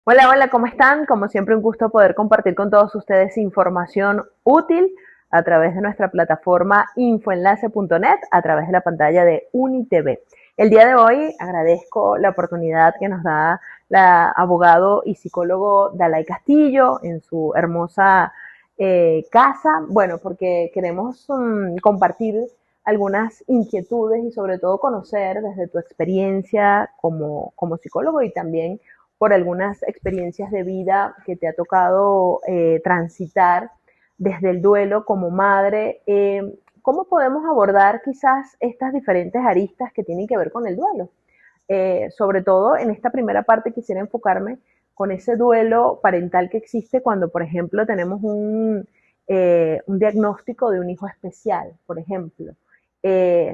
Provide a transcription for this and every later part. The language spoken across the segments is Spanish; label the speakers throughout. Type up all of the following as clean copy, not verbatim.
Speaker 1: Hola, hola, ¿cómo están? Como siempre, un gusto poder compartir con todos ustedes información útil a través de nuestra plataforma infoenlace.net, a través de la pantalla de UniTV. El día de hoy agradezco la oportunidad que nos da la abogado y psicólogo Dalai Castillo en su hermosa casa, bueno, porque queremos compartir algunas inquietudes y sobre todo conocer desde tu experiencia como psicólogo y también por algunas experiencias de vida que te ha tocado transitar desde el duelo como madre. ¿Cómo podemos abordar quizás estas diferentes aristas que tienen que ver con el duelo? Sobre todo en esta primera parte quisiera enfocarme con ese duelo parental que existe cuando, por ejemplo, tenemos un diagnóstico de un hijo especial, por ejemplo.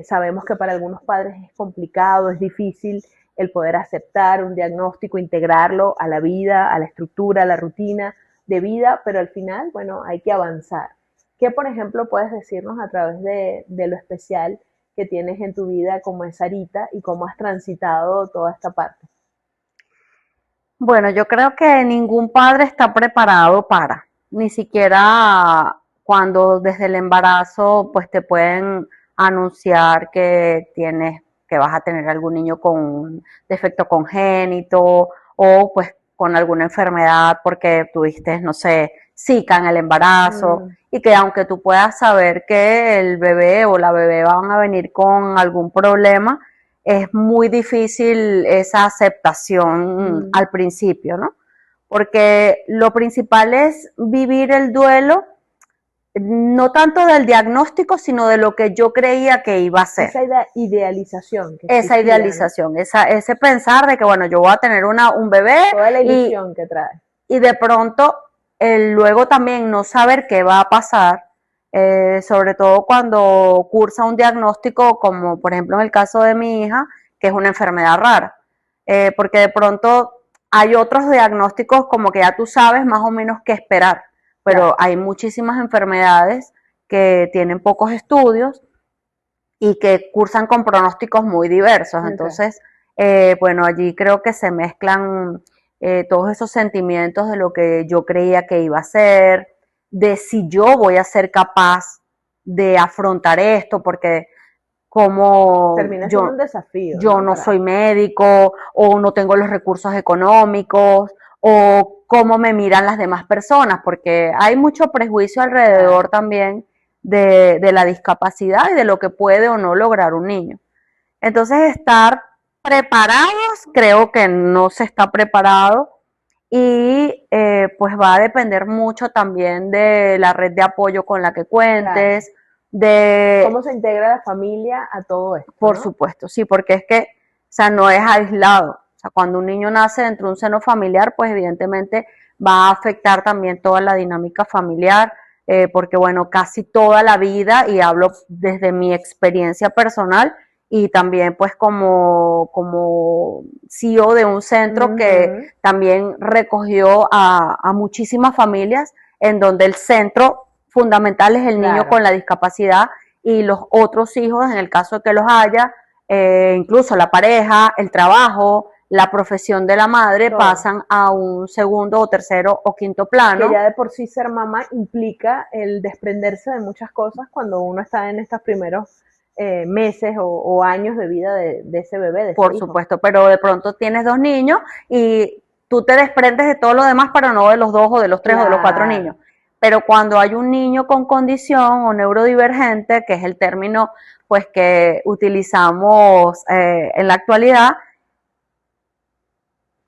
Speaker 1: Sabemos que para algunos padres es complicado, es difícil el poder aceptar un diagnóstico, integrarlo a la vida, a la estructura, a la rutina de vida, pero al final, bueno, hay que avanzar. ¿Qué, por ejemplo, puedes decirnos a través de lo especial que tienes en tu vida como es Sarita y cómo has transitado toda esta parte?
Speaker 2: Bueno, yo creo que ningún padre está preparado para, ni siquiera cuando desde el embarazo pues te pueden anunciar que que vas a tener algún niño con un defecto congénito o pues con alguna enfermedad porque tuviste, no sé, Zika en el embarazo
Speaker 1: Mm,
Speaker 2: y que aunque tú puedas saber que el bebé o la bebé van a venir con algún problema, es muy difícil esa aceptación
Speaker 1: mm.
Speaker 2: al principio, ¿no? Porque lo principal es vivir el duelo, no tanto del diagnóstico, sino de lo que yo creía que iba a ser.
Speaker 1: Esa idealización que
Speaker 2: Esa
Speaker 1: existía, ¿no?
Speaker 2: idealización, ese pensar de que, bueno, yo voy a tener un bebé
Speaker 1: Toda la
Speaker 2: y,
Speaker 1: ilusión que trae.
Speaker 2: y de pronto luego también no saber qué va a pasar, sobre todo cuando cursa un diagnóstico como por ejemplo en el caso de mi hija, que es una enfermedad rara, porque de pronto hay otros diagnósticos como que ya tú sabes más o menos qué esperar, pero
Speaker 1: Claro,
Speaker 2: hay muchísimas enfermedades que tienen pocos estudios y que cursan con pronósticos muy diversos.
Speaker 1: okay.
Speaker 2: Entonces, bueno, allí creo que se mezclan todos esos sentimientos de lo que yo creía que iba a ser, de si yo voy a ser capaz de afrontar esto, porque como
Speaker 1: Termina siendo un desafío,
Speaker 2: yo
Speaker 1: ¿no?
Speaker 2: no soy médico o no tengo los recursos económicos o cómo me miran las demás personas, porque hay mucho prejuicio alrededor
Speaker 1: Claro.
Speaker 2: también de la discapacidad y de lo que puede o no lograr un niño. Entonces, estar preparados, creo que no se está preparado y pues va a depender mucho también de la red de apoyo con la que
Speaker 1: Claro.
Speaker 2: cuentes, de
Speaker 1: ¿Cómo se integra la familia a todo esto,
Speaker 2: por
Speaker 1: no?
Speaker 2: supuesto, sí, porque es que, o sea, no es aislado. O sea, cuando un niño nace dentro de un seno familiar, pues evidentemente va a afectar también toda la dinámica familiar, porque bueno, casi toda la vida, y hablo desde mi experiencia personal, y también pues como CEO de un centro que
Speaker 1: Ujú,
Speaker 2: también recogió a muchísimas familias, en donde el centro fundamental es el niño
Speaker 1: claro.
Speaker 2: con la discapacidad y los otros hijos, en el caso de que los haya, incluso la pareja, el trabajo, la profesión de la madre
Speaker 1: Todo.
Speaker 2: pasan a un segundo o tercero o quinto
Speaker 1: Que ya
Speaker 2: plano.
Speaker 1: de por sí ser mamá implica el desprenderse de muchas cosas cuando uno está en estos primeros meses o años de vida de ese bebé, de ese
Speaker 2: Por
Speaker 1: hijo.
Speaker 2: supuesto, pero de pronto tienes dos niños y tú te desprendes de todo lo demás, pero no de los dos o de los tres o de los cuatro
Speaker 1: Claro.
Speaker 2: niños. Pero cuando hay un niño con condición o neurodivergente, que es el término pues que utilizamos en la actualidad,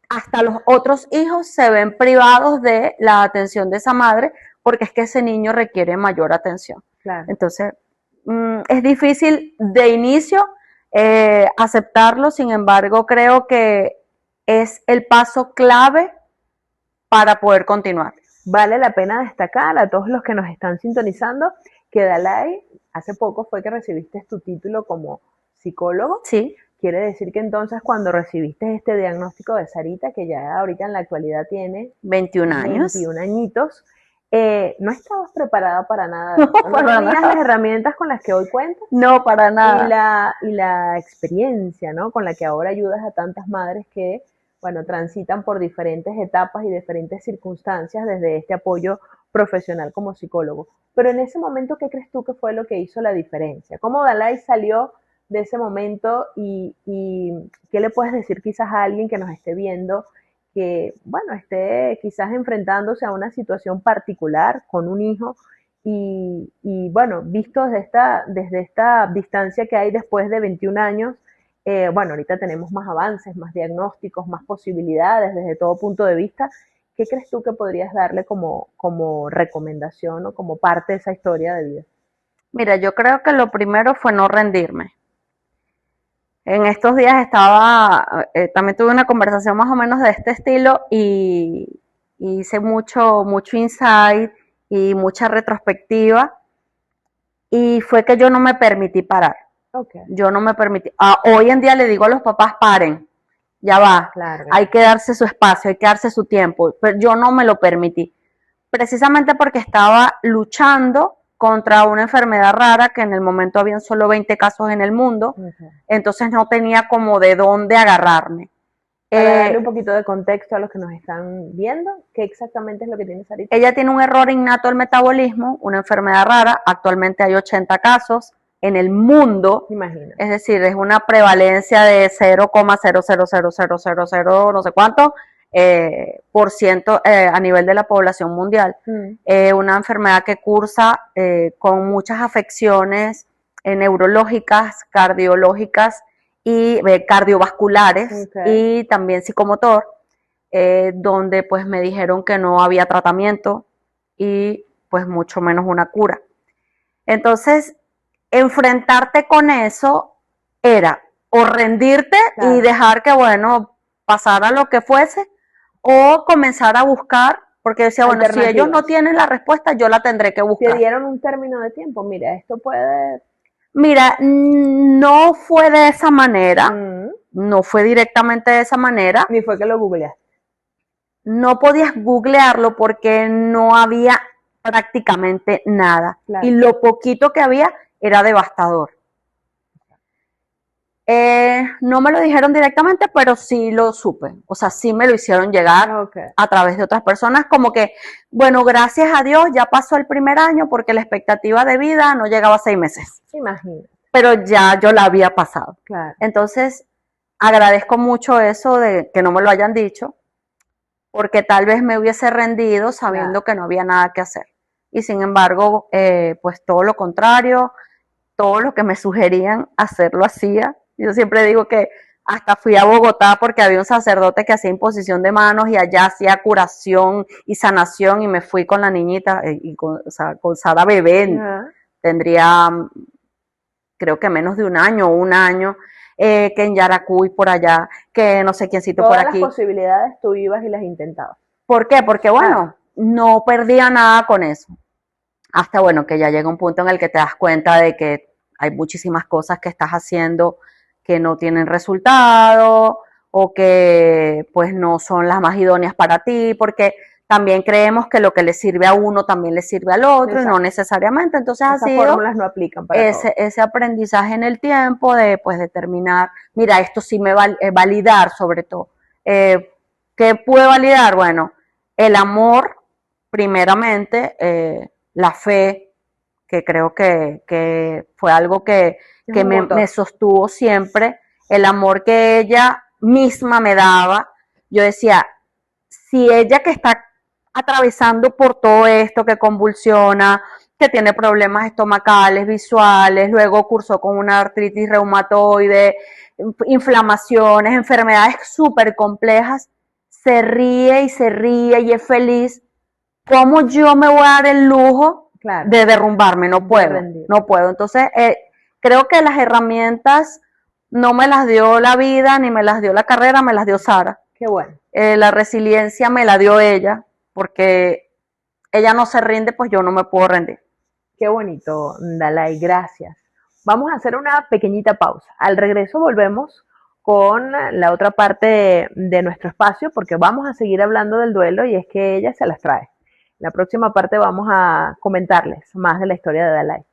Speaker 2: hasta los otros hijos se ven privados de la atención de esa madre porque es que ese niño requiere mayor atención.
Speaker 1: Claro.
Speaker 2: Entonces, es difícil de inicio aceptarlo, sin embargo, creo que es el paso clave para poder continuar.
Speaker 1: Vale la pena destacar a todos los que nos están sintonizando que Dalai hace poco fue que recibiste tu título como psicólogo.
Speaker 2: Sí,
Speaker 1: Quiere decir que entonces cuando recibiste este diagnóstico de Sarita, que ya ahorita en la actualidad tiene
Speaker 2: 21 años.
Speaker 1: 21 añitos, no estabas preparada para nada de
Speaker 2: No,
Speaker 1: esto, no
Speaker 2: para
Speaker 1: tenías las
Speaker 2: nada.
Speaker 1: herramientas con las que hoy cuentas
Speaker 2: No, para nada.
Speaker 1: y la experiencia, ¿no? Con la que ahora ayudas a tantas madres que bueno, transitan por diferentes etapas y diferentes circunstancias desde este apoyo profesional como psicólogo. Pero en ese momento, ¿qué crees tú que fue lo que hizo la diferencia? ¿Cómo Dalai salió de ese momento y qué le puedes decir quizás a alguien que nos esté viendo que, bueno, esté quizás enfrentándose a una situación particular con un hijo bueno, visto desde esta distancia que hay después de 21 años, bueno, ahorita tenemos más avances, más diagnósticos, más posibilidades desde todo punto de vista. ¿Qué crees tú que podrías darle como recomendación o como parte de esa historia de vida?
Speaker 2: Mira, yo creo que lo primero fue no rendirme. En estos días también tuve una conversación más o menos de este estilo y hice mucho insight y mucha retrospectiva y fue que yo no me permití parar.
Speaker 1: Okay.
Speaker 2: Yo no me permití. Hoy en día le digo a los papás, paren, ya va,
Speaker 1: Claro.
Speaker 2: hay que darse su espacio, hay que darse su tiempo, pero yo no me lo permití, precisamente porque estaba luchando contra una enfermedad rara que en el momento habían solo 20 casos en el mundo, entonces no tenía como de dónde agarrarme.
Speaker 1: Para darle un poquito de contexto a los que nos están viendo, ¿qué exactamente es lo que tiene Sarita?
Speaker 2: Ella tiene un error innato del metabolismo, una enfermedad rara, actualmente hay 80 casos en el mundo.
Speaker 1: Imagina.
Speaker 2: Es decir, es una prevalencia de 0,0000000 no sé cuánto por ciento a nivel de la población mundial. Una enfermedad que cursa con muchas afecciones neurológicas, cardiológicas y cardiovasculares, y también psicomotor, donde pues me dijeron que no había tratamiento y pues mucho menos una cura. Entonces, enfrentarte con eso era o rendirte y dejar que, bueno, pasara lo que fuese, o comenzar a buscar, porque decía, bueno, si ellos no tienen la respuesta, yo la tendré que buscar.
Speaker 1: ¿Te dieron un término de tiempo? Mira, esto puede...
Speaker 2: Mira, no fue de esa manera, no fue directamente de esa manera.
Speaker 1: Ni fue que lo googleaste.
Speaker 2: No podías googlearlo porque no había prácticamente nada. Claro. Y lo poquito que había era devastador. No me lo dijeron directamente, pero sí lo supe. O sea, sí me lo hicieron llegar a través de otras personas, como que, bueno, gracias a Dios ya pasó el primer año porque la expectativa de vida no llegaba a 6 meses.
Speaker 1: Imagínate.
Speaker 2: Pero ya yo la había pasado.
Speaker 1: Claro.
Speaker 2: Entonces, agradezco mucho eso de que no me lo hayan dicho, porque tal vez me hubiese rendido sabiendo que no había nada que hacer. Y sin embargo, pues todo lo contrario, todo lo que me sugerían hacer lo hacía. Yo siempre digo que hasta fui a Bogotá porque había un sacerdote que hacía imposición de manos y allá hacía curación y sanación, y me fui con la niñita, con Sara bebé, tendría creo que menos de un año, que en Yaracuy por allá, que no sé quiéncito por aquí.
Speaker 1: Todas las posibilidades tú ibas y las intentabas.
Speaker 2: ¿Por qué? Porque bueno, no perdía nada con eso. Hasta bueno, que ya llega un punto en el que te das cuenta de que hay muchísimas cosas que estás haciendo que no tienen resultado o que pues no son las más idóneas para ti, porque también creemos que lo que le sirve a uno también le sirve al otro. Exacto. Y no necesariamente. Entonces esas
Speaker 1: fórmulas no aplican para
Speaker 2: ese aprendizaje en el tiempo de pues determinar, mira, esto sí me va a validar sobre todo. ¿Qué puede validar? Bueno, el amor primeramente, la fe, que creo que fue algo que me sostuvo siempre, el amor que ella misma me daba. Yo decía, si ella que está atravesando por todo esto, que convulsiona, que tiene problemas estomacales, visuales, luego cursó con una artritis reumatoide, inflamaciones, enfermedades súper complejas, se ríe y es feliz, ¿cómo yo me voy a dar el lujo de derrumbarme? No puedo. Entonces, creo que las herramientas no me las dio la vida, ni me las dio la carrera, me las dio Sara.
Speaker 1: Qué bueno.
Speaker 2: La resiliencia me la dio ella, porque ella no se rinde, pues yo no me puedo rendir.
Speaker 1: Qué bonito, Dalai, gracias. Vamos a hacer una pequeñita pausa. Al regreso volvemos con la otra parte de nuestro espacio, porque vamos a seguir hablando del duelo y es que ella se las trae. En la próxima parte vamos a comentarles más de la historia de Dalai.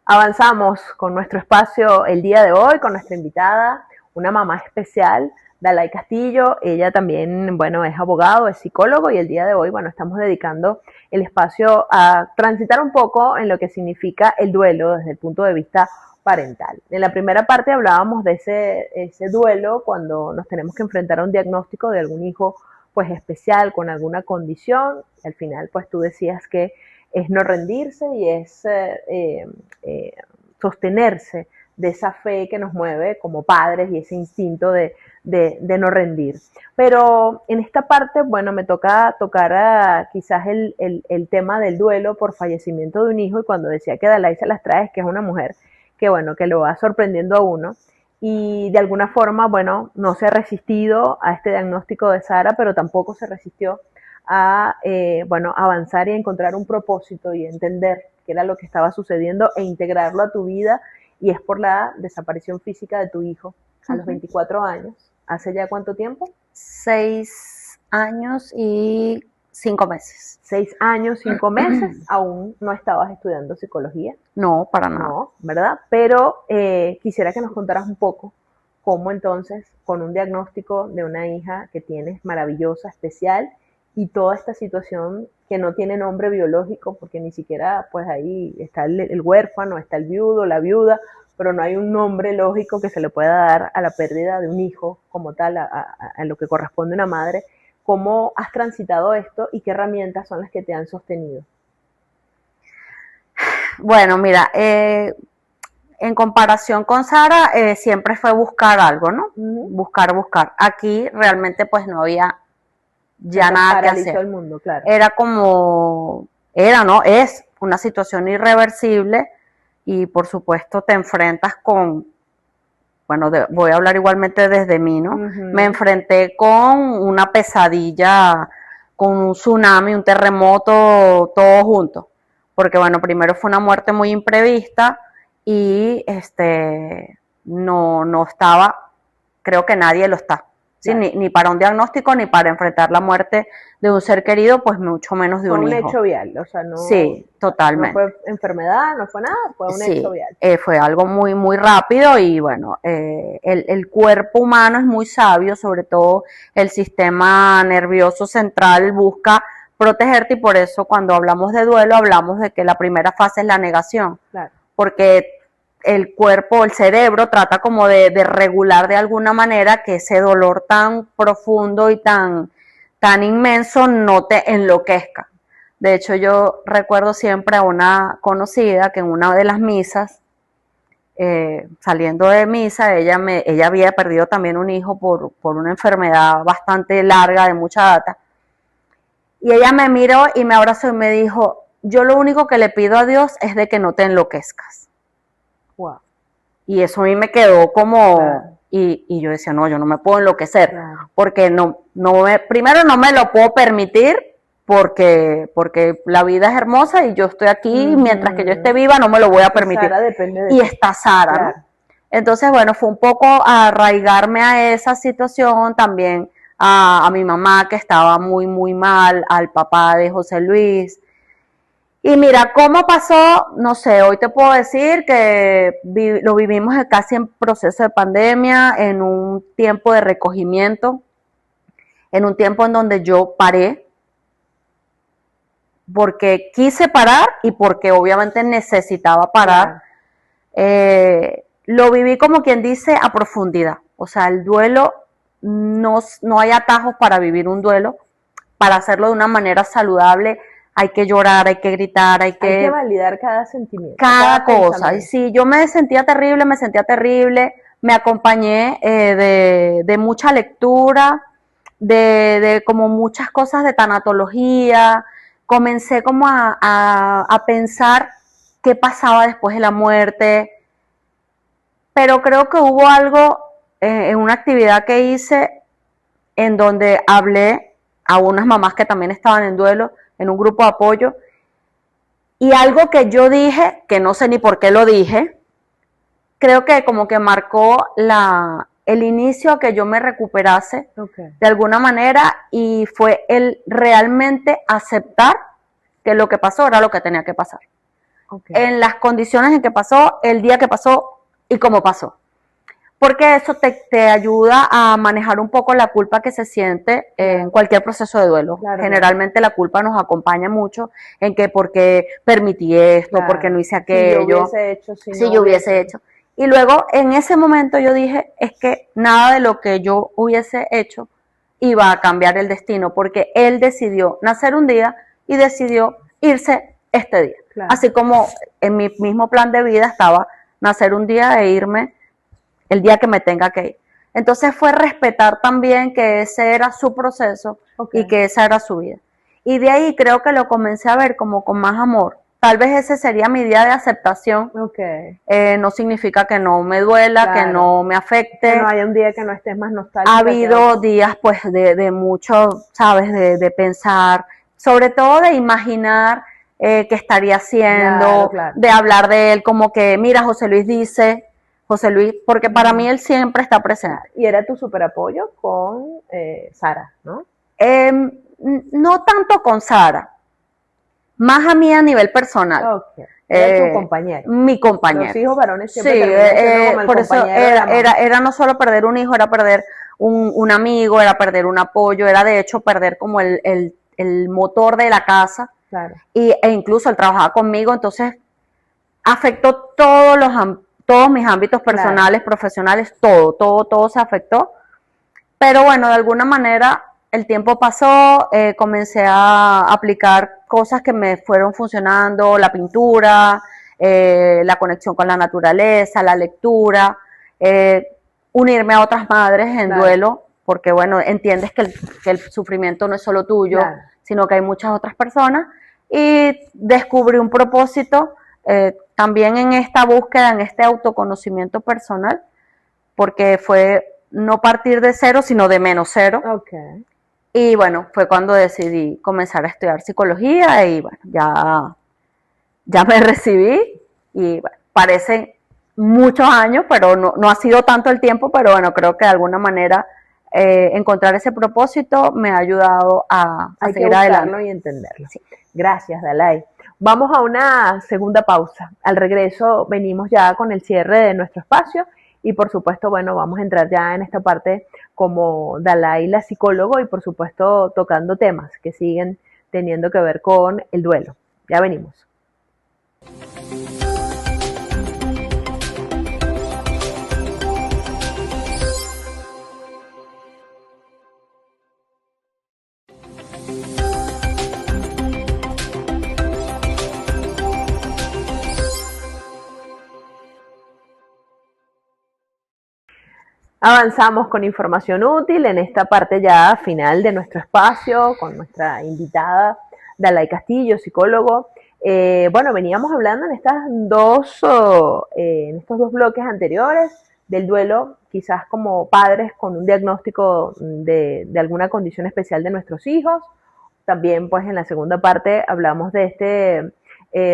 Speaker 1: Avanzamos con nuestro espacio el día de hoy, con nuestra invitada, una mamá especial, Dalai Castillo. Ella también, bueno, es abogado, es psicólogo y el día de hoy, bueno, estamos dedicando el espacio a transitar un poco en lo que significa el duelo desde el punto de vista parental. En la primera parte hablábamos de ese duelo cuando nos tenemos que enfrentar a un diagnóstico de algún hijo pues especial, con alguna condición. Al final, pues tú decías que es no rendirse y es sostenerse de esa fe que nos mueve como padres y ese instinto de no rendir. Pero en esta parte, bueno, me toca tocar quizás el tema del duelo por fallecimiento de un hijo, y cuando decía que Dalai se las trae es que es una mujer que, bueno, que lo va sorprendiendo a uno y de alguna forma, bueno, no se ha resistido a este diagnóstico de Sara, pero tampoco se resistió a, bueno, avanzar y a encontrar un propósito y entender qué era lo que estaba sucediendo e integrarlo a tu vida, y es por la desaparición física de tu hijo a los 24 años. ¿Hace ya cuánto tiempo?
Speaker 2: 6 años y 5 meses.
Speaker 1: 6 años, 5 meses, aún no estabas estudiando psicología.
Speaker 2: No, para nada.
Speaker 1: No, ¿verdad? Pero quisiera que nos contaras un poco cómo entonces, con un diagnóstico de una hija que tienes maravillosa, especial, y toda esta situación que no tiene nombre biológico, porque ni siquiera, pues ahí está el huérfano, está el viudo, la viuda, pero no hay un nombre lógico que se le pueda dar a la pérdida de un hijo como tal, a lo que corresponde a una madre. ¿Cómo has transitado esto y qué herramientas son las que te han sostenido?
Speaker 2: Bueno, mira, en comparación con Sara, siempre fue buscar algo, ¿no? Buscar. Aquí realmente pues no había ya nada que hacer.
Speaker 1: El mundo, claro.
Speaker 2: Era como, ¿no? Es una situación irreversible y por supuesto te enfrentas con, bueno, voy a hablar igualmente desde mí, ¿no? Me enfrenté con una pesadilla, con un tsunami, un terremoto, todo junto. Porque bueno, primero fue una muerte muy imprevista y no estaba, creo que nadie lo está. ¿Sí? Claro. Ni para un diagnóstico, ni para enfrentar la muerte de un ser querido, pues mucho menos de un hijo.
Speaker 1: Fue un hecho vial, o sea, no.
Speaker 2: Sí, totalmente.
Speaker 1: No fue enfermedad, no fue nada, fue un hecho vial.
Speaker 2: Fue algo muy, muy rápido y bueno, el cuerpo humano es muy sabio, sobre todo el sistema nervioso central busca protegerte, y por eso cuando hablamos de duelo hablamos de que la primera fase es la negación. Claro. Porque el cuerpo, el cerebro trata como de regular de alguna manera que ese dolor tan profundo y tan inmenso no te enloquezca. De hecho, yo recuerdo siempre a una conocida que en una de las misas, saliendo de misa, ella había perdido también un hijo por una enfermedad bastante larga, de mucha data, y ella me miró y me abrazó y me dijo: yo lo único que le pido a Dios es de que no te enloquezcas.
Speaker 1: Wow.
Speaker 2: Y eso a mí me quedó como, claro. Y yo decía, no, yo no me puedo enloquecer, claro. Porque primero no me lo puedo permitir, porque la vida es hermosa y yo estoy aquí, mientras que yo esté viva no me lo voy a permitir.
Speaker 1: Sara depende de
Speaker 2: y está Sara, claro. ¿No? Entonces, bueno, fue un poco arraigarme a esa situación, también a mi mamá, que estaba muy, muy mal, al papá de José Luis. Y mira, ¿cómo pasó? No sé, hoy te puedo decir que lo vivimos casi en proceso de pandemia, en un tiempo de recogimiento, en un tiempo en donde yo paré, porque quise parar y porque obviamente necesitaba parar. Lo viví, como quien dice, a profundidad. O sea, el duelo, no hay atajos para vivir un duelo. Para hacerlo de una manera saludable hay que llorar, hay que gritar, hay que
Speaker 1: validar cada sentimiento.
Speaker 2: Cada cosa. Y sí, yo me sentía terrible, me acompañé de mucha lectura, de como muchas cosas de tanatología. Comencé como a pensar qué pasaba después de la muerte, pero creo que hubo algo en una actividad que hice en donde hablé a unas mamás que también estaban en duelo, en un grupo de apoyo, y algo que yo dije, que no sé ni por qué lo dije, creo que como que marcó el inicio a que yo me recuperase de alguna manera, y fue el realmente aceptar que lo que pasó era lo que tenía que pasar.
Speaker 1: Okay.
Speaker 2: en las condiciones en que pasó, el día que pasó y cómo pasó. Porque eso te ayuda a manejar un poco la culpa que se siente en cualquier proceso de duelo.
Speaker 1: Claro,
Speaker 2: Generalmente la culpa nos acompaña mucho en que porque permití esto, porque no hice aquello,
Speaker 1: si yo hubiese hecho,
Speaker 2: si yo hubiese hecho. Y luego en ese momento yo dije, es que nada de lo que yo hubiese hecho iba a cambiar el destino, porque él decidió nacer un día y decidió irse este día.
Speaker 1: Claro.
Speaker 2: Así como en mi mismo plan de vida estaba nacer un día e irme el día que me tenga que ir. Entonces fue respetar también que ese era su proceso y que esa era su vida. Y de ahí creo que lo comencé a ver como con más amor. Tal vez ese sería mi día de aceptación. No significa que no me duela, que no me afecte.
Speaker 1: Que no haya un día que no estés más nostálgica.
Speaker 2: Ha habido días pues de mucho, ¿sabes? De pensar, sobre todo de imaginar qué estaría haciendo, de hablar de él como que, mira, José Luis dice, José Luis, porque para mí él siempre está presente.
Speaker 1: Y era tu super apoyo con Sara, ¿no?
Speaker 2: No tanto con Sara, más a mí a nivel personal.
Speaker 1: Era tu compañero.
Speaker 2: Mi compañero.
Speaker 1: Los hijos varones siempre terminan siendo como el
Speaker 2: por eso
Speaker 1: compañero
Speaker 2: era no solo perder un hijo, era perder un amigo, era perder un apoyo, era de hecho perder como el motor de la casa.
Speaker 1: Claro.
Speaker 2: E incluso él trabajaba conmigo, entonces afectó todos mis ámbitos personales, profesionales, todo se afectó. Pero bueno, de alguna manera el tiempo pasó, comencé a aplicar cosas que me fueron funcionando, la pintura, la conexión con la naturaleza, la lectura, unirme a otras madres en duelo, porque bueno, entiendes que el sufrimiento no es solo tuyo, sino que hay muchas otras personas, y descubrí un propósito también en esta búsqueda, en este autoconocimiento personal, porque fue no partir de cero, sino de menos cero. Y bueno, fue cuando decidí comenzar a estudiar psicología y bueno, ya me recibí y bueno, parecen muchos años, pero no ha sido tanto el tiempo, pero bueno, creo que de alguna manera encontrar ese propósito me ha ayudado a seguir adelante
Speaker 1: y entenderlo. Sí. Gracias, Dalai. Vamos a una segunda pausa. Al regreso venimos ya con el cierre de nuestro espacio y por supuesto, bueno, vamos a entrar ya en esta parte como Dalai, la psicólogo, y por supuesto tocando temas que siguen teniendo que ver con el duelo. Ya venimos. Avanzamos con información útil en esta parte ya final de nuestro espacio con nuestra invitada Dalai Castillo, psicólogo. Bueno, veníamos hablando en en estos dos bloques anteriores del duelo, quizás como padres con un diagnóstico de alguna condición especial de nuestros hijos. También pues en la segunda parte hablamos de este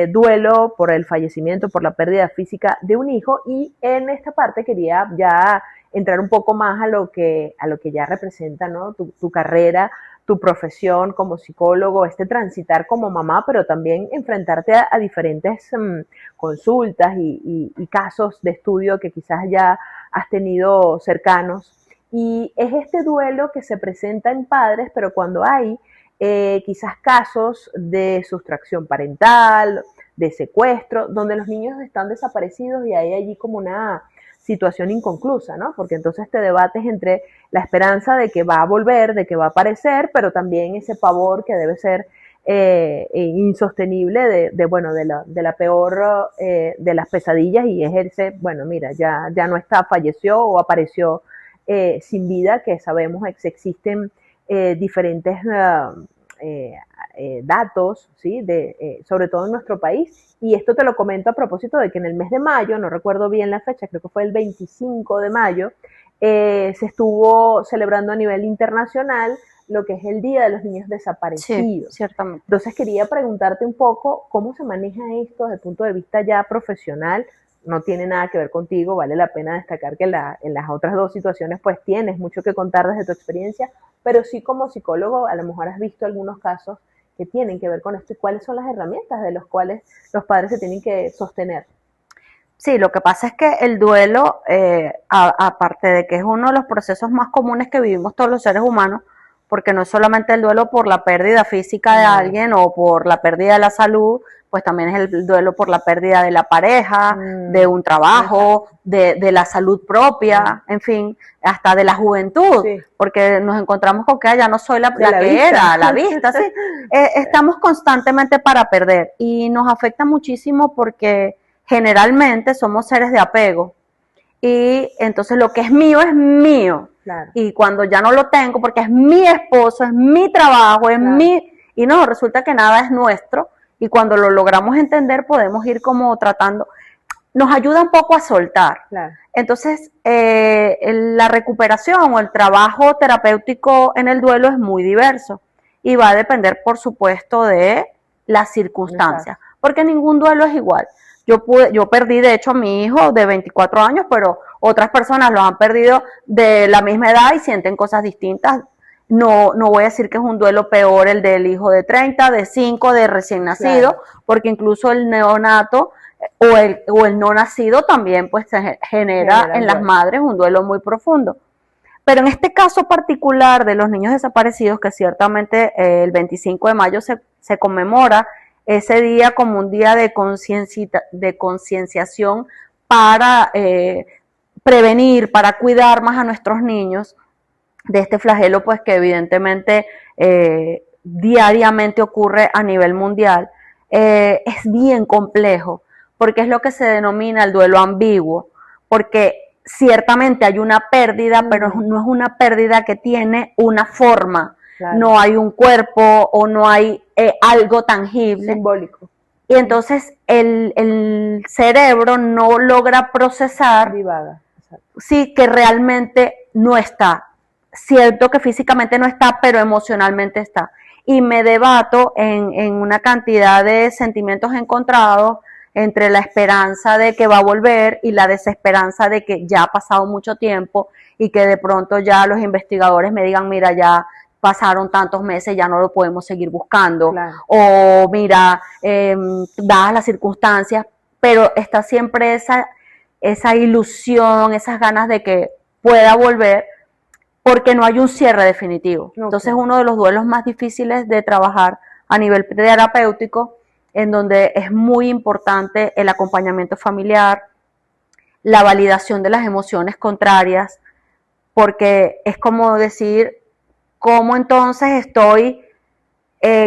Speaker 1: duelo por el fallecimiento, por la pérdida física de un hijo, y en esta parte quería ya entrar un poco más a lo que ya representa, ¿no? Tu carrera, tu profesión como psicólogo, este transitar como mamá, pero también enfrentarte a diferentes consultas y casos de estudio que quizás ya has tenido cercanos. Y es este duelo que se presenta en padres, pero cuando hay quizás casos de sustracción parental, de secuestro, donde los niños están desaparecidos y hay allí como una situación inconclusa, ¿no? Porque entonces te debates entre la esperanza de que va a volver, de que va a aparecer, pero también ese pavor que debe ser insostenible bueno, de la peor de las pesadillas, y es ese, bueno, mira, ya no está, falleció o apareció sin vida, que sabemos que existen diferentes datos, ¿sí? Sobre todo en nuestro país. Y esto te lo comento a propósito de que en el mes de mayo, no recuerdo bien la fecha, creo que fue el 25 de mayo, se estuvo celebrando a nivel internacional lo que es el Día de los Niños Desaparecidos.
Speaker 2: Sí, ciertamente.
Speaker 1: Entonces quería preguntarte un poco cómo se maneja esto desde el punto de vista ya profesional. No tiene nada que ver contigo, vale la pena destacar que en las otras dos situaciones pues tienes mucho que contar desde tu experiencia, pero sí como psicólogo a lo mejor has visto algunos casos que tienen que ver con esto y cuáles son las herramientas de las cuales los padres se tienen que sostener.
Speaker 2: Sí, lo que pasa es que el duelo, aparte de que es uno de los procesos más comunes que vivimos todos los seres humanos, porque no es solamente el duelo por la pérdida física de alguien o por la pérdida de la salud, pues también es el duelo por la pérdida de la pareja, de un trabajo, de la salud propia, en fin, hasta de la juventud, porque nos encontramos con que ya no soy la que era, la vista, sí. Estamos constantemente para perder y nos afecta muchísimo porque generalmente somos seres de apego y entonces lo que es mío. Claro. Y cuando ya no lo tengo porque es mi esposo, es mi trabajo, es mi... Y no, resulta que nada es nuestro y cuando lo logramos entender podemos ir como tratando, nos ayuda un poco a soltar. Claro. Entonces, la recuperación o el trabajo terapéutico en el duelo es muy diverso y va a depender, por supuesto, de las circunstancias, porque ningún duelo es igual. Yo perdí, de hecho, a mi hijo de 24 años, pero otras personas lo han perdido de la misma edad y sienten cosas distintas. No voy a decir que es un duelo peor el del hijo de 30, de 5, de recién nacido, porque incluso el neonato o el no nacido también pues se genera en las madres un duelo muy profundo. Pero en este caso particular de los niños desaparecidos, que ciertamente el 25 de mayo se conmemora ese día como un día de concienciación para prevenir, para cuidar más a nuestros niños de este flagelo, pues que evidentemente diariamente ocurre a nivel mundial, es bien complejo, porque es lo que se denomina el duelo ambiguo, porque ciertamente hay una pérdida, pero no es una pérdida que tiene una forma. Claro. No hay un cuerpo o no hay algo tangible.
Speaker 1: Simbólico.
Speaker 2: Y entonces el cerebro no logra procesar sí, que realmente no está. Cierto que físicamente no está, pero emocionalmente está. Y me debato en una cantidad de sentimientos encontrados entre la esperanza de que va a volver y la desesperanza de que ya ha pasado mucho tiempo y que de pronto ya los investigadores me digan, mira, ya pasaron tantos meses, ya no lo podemos seguir buscando, claro. O mira, dadas las circunstancias, pero está siempre esa ilusión, esas ganas de que pueda volver, porque no hay un cierre definitivo. Okay. Entonces, uno de los duelos más difíciles de trabajar a nivel terapéutico, en donde es muy importante el acompañamiento familiar, la validación de las emociones contrarias, porque es como decir, cómo entonces estoy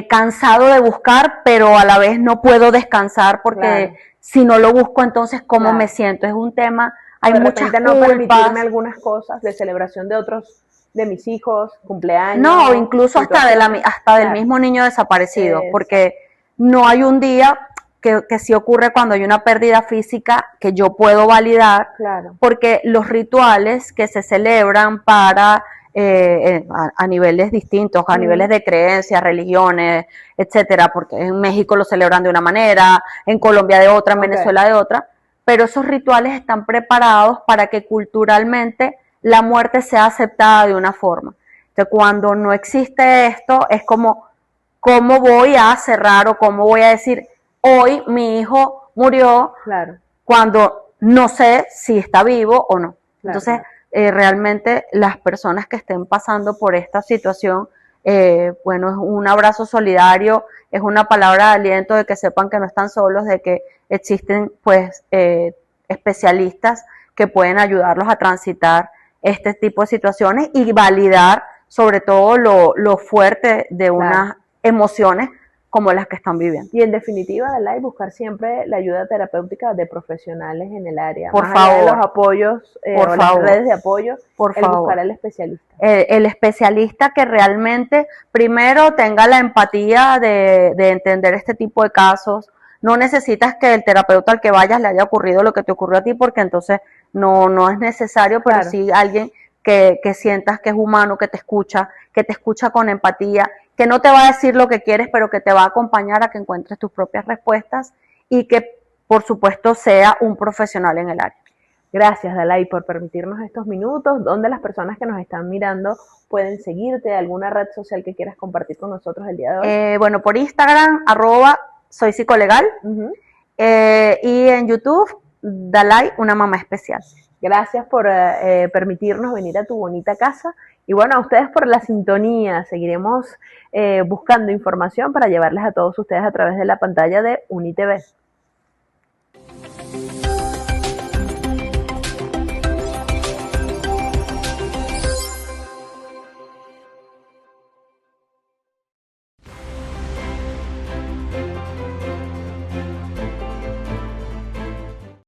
Speaker 2: cansado de buscar, pero a la vez no puedo descansar porque claro. Si no lo busco, entonces cómo claro. Me siento. Es un tema, hay muchas culpas.
Speaker 1: No permitirme algunas cosas de celebración de otros, de mis hijos, cumpleaños.
Speaker 2: No, incluso hasta del mismo niño desaparecido, porque no hay un día que sí ocurre cuando hay una pérdida física que yo puedo validar, claro. Porque los rituales que se celebran para a niveles distintos, a niveles de creencias, religiones, etcétera, porque en México lo celebran de una manera, en Colombia de otra, en Venezuela de otra, pero esos rituales están preparados para que culturalmente la muerte sea aceptada de una forma. Entonces, cuando no existe esto, es como, ¿cómo voy a cerrar o cómo voy a decir, hoy mi hijo murió, claro. Cuando no sé si está vivo o no? Claro, entonces, realmente las personas que estén pasando por esta situación, bueno, es un abrazo solidario, es una palabra de aliento de que sepan que no están solos, de que existen pues especialistas que pueden ayudarlos a transitar este tipo de situaciones y validar sobre todo lo fuerte de unas emociones como las que están viviendo.
Speaker 1: Y en definitiva, Dalai, buscar siempre la ayuda terapéutica de profesionales en el área.
Speaker 2: Por
Speaker 1: más
Speaker 2: favor.
Speaker 1: Allá de los apoyos, o las redes de apoyo, buscar al especialista.
Speaker 2: El especialista que realmente primero tenga la empatía de entender este tipo de casos. No necesitas que el terapeuta al que vayas le haya ocurrido lo que te ocurrió a ti, porque entonces no es necesario, pero claro. Sí alguien que sientas que es humano, que te escucha con empatía, que no te va a decir lo que quieres, pero que te va a acompañar a que encuentres tus propias respuestas y que, por supuesto, sea un profesional en el área.
Speaker 1: Gracias, Dalai, por permitirnos estos minutos. ¿Dónde las personas que nos están mirando pueden seguirte? ¿Alguna red social que quieras compartir con nosotros el día de hoy?
Speaker 2: Bueno, por Instagram, soy psicolegal. Y en YouTube, Dalai, una mamá especial.
Speaker 1: Gracias por permitirnos venir a tu bonita casa. Y bueno, a ustedes por la sintonía. Seguiremos buscando información para llevarles a todos ustedes a través de la pantalla de UniTV.